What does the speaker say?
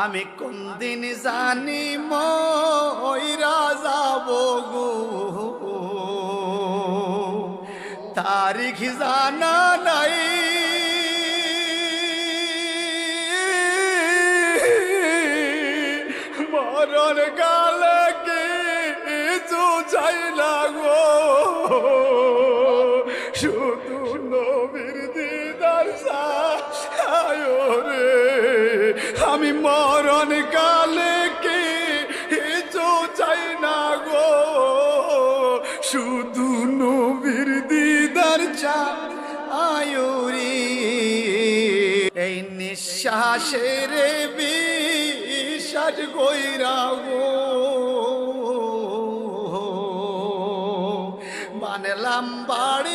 আমি কোন দিন জানি মইরা যাব গো, তারিখ জানা নাই। মরণ কালে কিছু চাই না গো, শুধু নবীর দিদার চাই রে। আমি মরণ কালে কিছু চাই না গো, শুধু নবীর দিদার চাই রে। এই নিঃশ্বাসের বিশ্বাস কইরা গো, বানলাম বাড়ি